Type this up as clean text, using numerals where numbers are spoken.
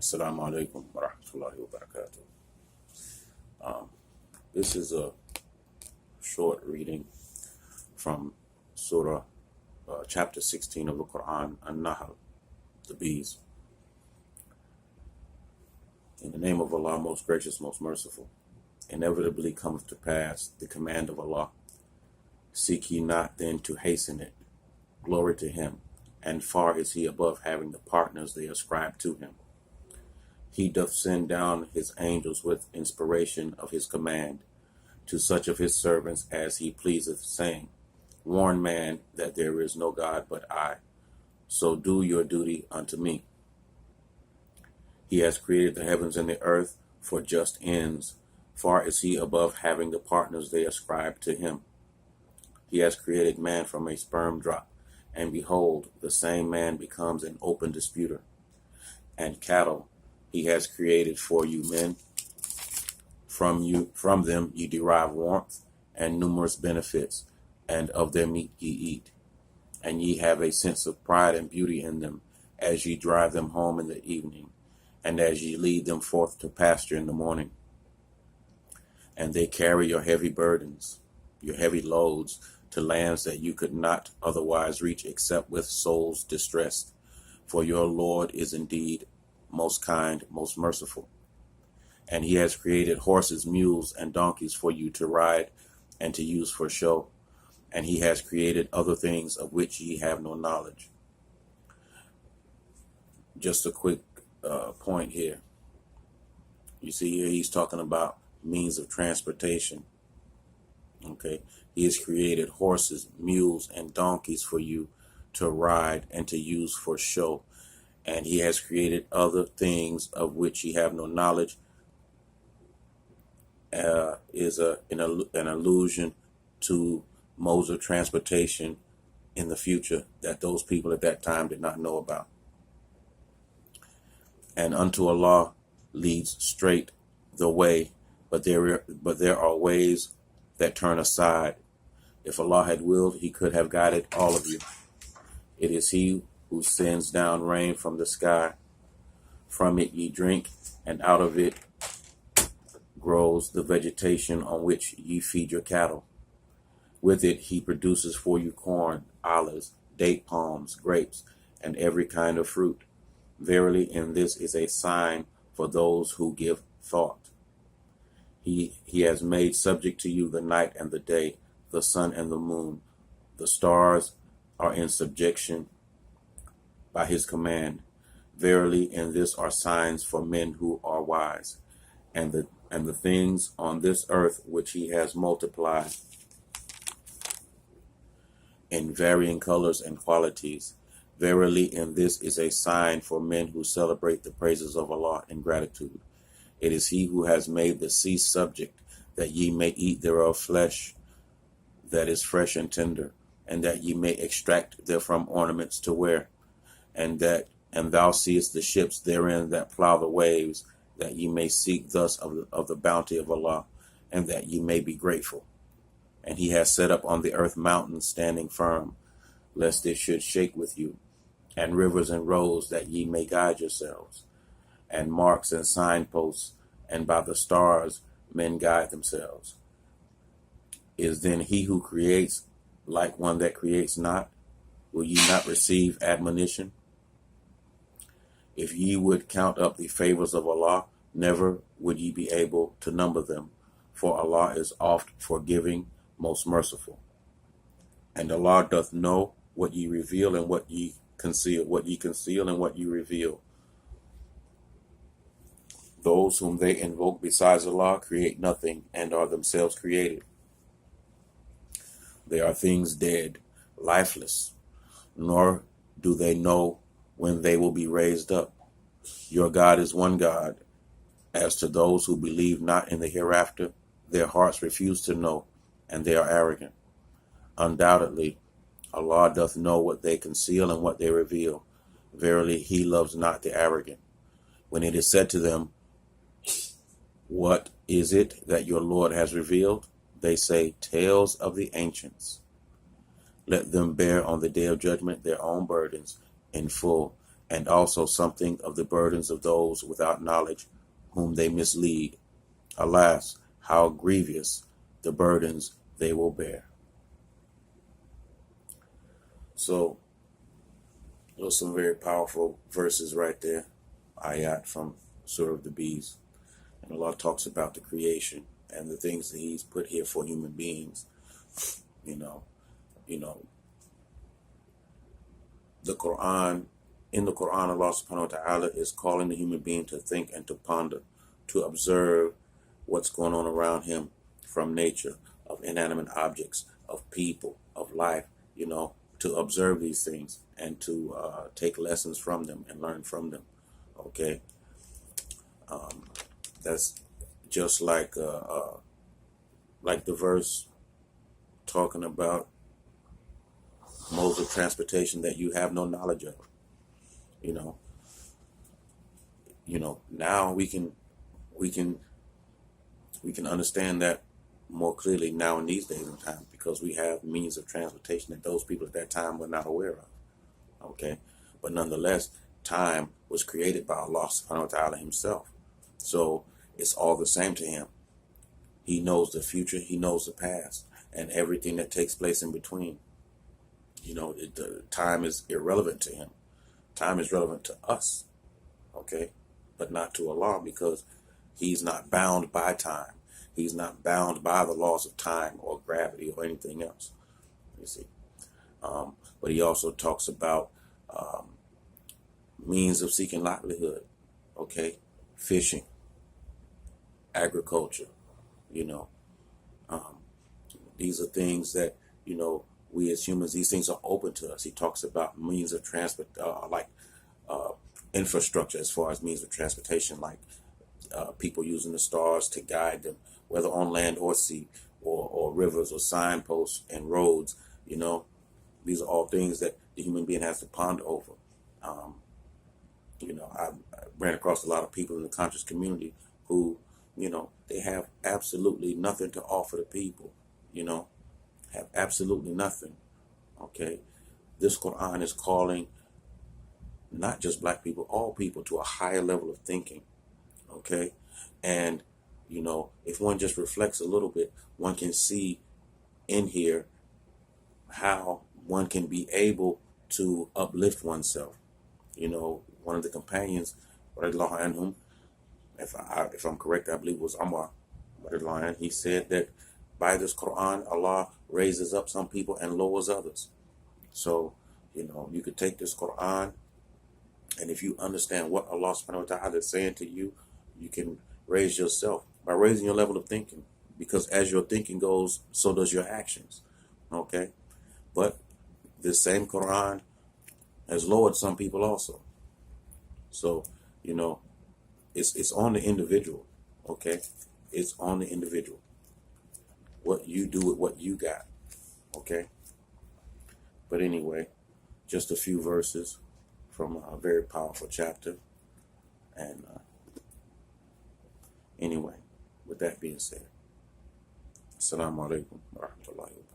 Assalamu alaikum wa rahmatullahi wa barakatuh. This is a short reading from Surah chapter 16 of the Qur'an, An-Nahl, the bees. In the name of Allah, most gracious, most merciful. Inevitably cometh to pass the command of Allah. Seek ye not then to hasten it. Glory to Him, and far is He above having the partners they ascribe to Him. He doth send down His angels with inspiration of His command to such of His servants as He pleaseth, saying, Warn man that there is no God but I, so do your duty unto me. He has created the heavens and the earth for just ends. Far is He above having the partners they ascribe to Him. He has created man from a sperm drop, and behold, the same man becomes an open disputer. And cattle He has created for you men. From them ye derive warmth and numerous benefits, and of their meat ye eat. And ye have a sense of pride and beauty in them, as ye drive them home in the evening, and as ye lead them forth to pasture in the morning. And they carry your heavy burdens, your heavy loads, to lands that you could not otherwise reach except with souls distressed. For your Lord is indeed most kind, most merciful. And He has created horses, mules, and donkeys for you to ride and to use for show. And He has created other things of which ye have no knowledge. Just a quick point here. You see here He's talking about means of transportation. Okay, He has created horses, mules, and donkeys for you to ride and to use for show. And He has created other things of which ye have no knowledge. Is an allusion to modes of transportation in the future that those people at that time did not know about. And unto Allah leads straight the way, but there are ways that turn aside. If Allah had willed, He could have guided all of you. It is He who sends down rain from the sky. From it ye drink, and out of it grows the vegetation on which ye feed your cattle. With it He produces for you corn, olives, date palms, grapes, and every kind of fruit. Verily, in this is a sign for those who give thought. He has made subject to you the night and the day, the sun and the moon. The stars are in subjection by His command. Verily, in this are signs for men who are wise. And the things on this earth which He has multiplied in varying colors and qualities. Verily, in this is a sign for men who celebrate the praises of Allah in gratitude. It is He who has made the sea subject, that ye may eat thereof flesh that is fresh and tender, and that ye may extract therefrom ornaments to wear, and thou seest the ships therein that plow the waves, that ye may seek thus of the bounty of Allah, and that ye may be grateful. And He has set up on the earth mountains standing firm, lest it should shake with you, and rivers and roads, that ye may guide yourselves, and marks and signposts, and by the stars men guide themselves. Is then He who creates like one that creates not? Will ye not receive admonition? If ye would count up the favors of Allah, never would ye be able to number them, for Allah is oft forgiving, most merciful. And Allah doth know what ye reveal and what ye conceal, and what ye reveal. Those whom they invoke besides Allah create nothing, and are themselves created. They are things dead, lifeless, nor do they know when they will be raised up. Your God is one God. As to those who believe not in the hereafter, their hearts refuse to know, and they are arrogant. Undoubtedly, Allah doth know what they conceal and what they reveal. Verily, He loves not the arrogant. When it is said to them, What is it that your Lord has revealed? They say, Tales of the ancients. Let them bear on the day of judgment their own burdens in full, and also something of the burdens of those without knowledge, whom they mislead. Alas, how grievous the burdens they will bear. So, those are some very powerful verses right there. Ayat from Surah of the Bees. And Allah talks about the creation and the things that He's put here for human beings. You know, the Quran, in the Quran, Allah subhanahu wa ta'ala is calling the human being to think and to ponder, to observe what's going on around him from nature, of inanimate objects, of people, of life, to observe these things and to take lessons from them and learn from them. Okay? That's just like the verse talking about modes of transportation that you have no knowledge of. Now we can understand that more clearly now in these days and times, because we have means of transportation that those people at that time were not aware of. Okay, but nonetheless, time was created by Allah subhanahu wa ta'ala Himself, so it's all the same to Him. He knows the future, He knows the past, and everything that takes place in between. The time is irrelevant to Him. Time is relevant to us, okay, but not to Allah, because He's not bound by time. He's not bound by the laws of time or gravity or anything else. You see, but He also talks about means of seeking livelihood. Okay, fishing, agriculture. These are things that we as humans. These things are open to us. He talks about means of transport, like infrastructure, as far as means of transportation, like people using the stars to guide them, whether on land or sea, or rivers or signposts and roads. These are all things that the human being has to ponder over. I ran across a lot of people in the conscious community who, they have absolutely nothing to offer the people, have absolutely nothing. Okay. This Quran is calling not just black people, all people, to a higher level of thinking. Okay. And, if one just reflects a little bit, one can see in here how one can be able to uplift oneself. One of the companions, radiallahu anhum, if I'm correct, I believe it was Amr, radiallahu anhu, he said that by this Quran, Allah raises up some people and lowers others. So, you could take this Quran, and if you understand what Allah subhanahu wa ta'ala is saying to you, you can raise yourself by raising your level of thinking, because as your thinking goes, so does your actions. Okay? But this same Quran has lowered some people also. So, it's on the individual. Okay? It's on the individual. What you do with what you got. Okay? But anyway, just a few verses from a very powerful chapter. And anyway, with that being said, Assalamu alaikum wa rahmatullahi wa barakatuh.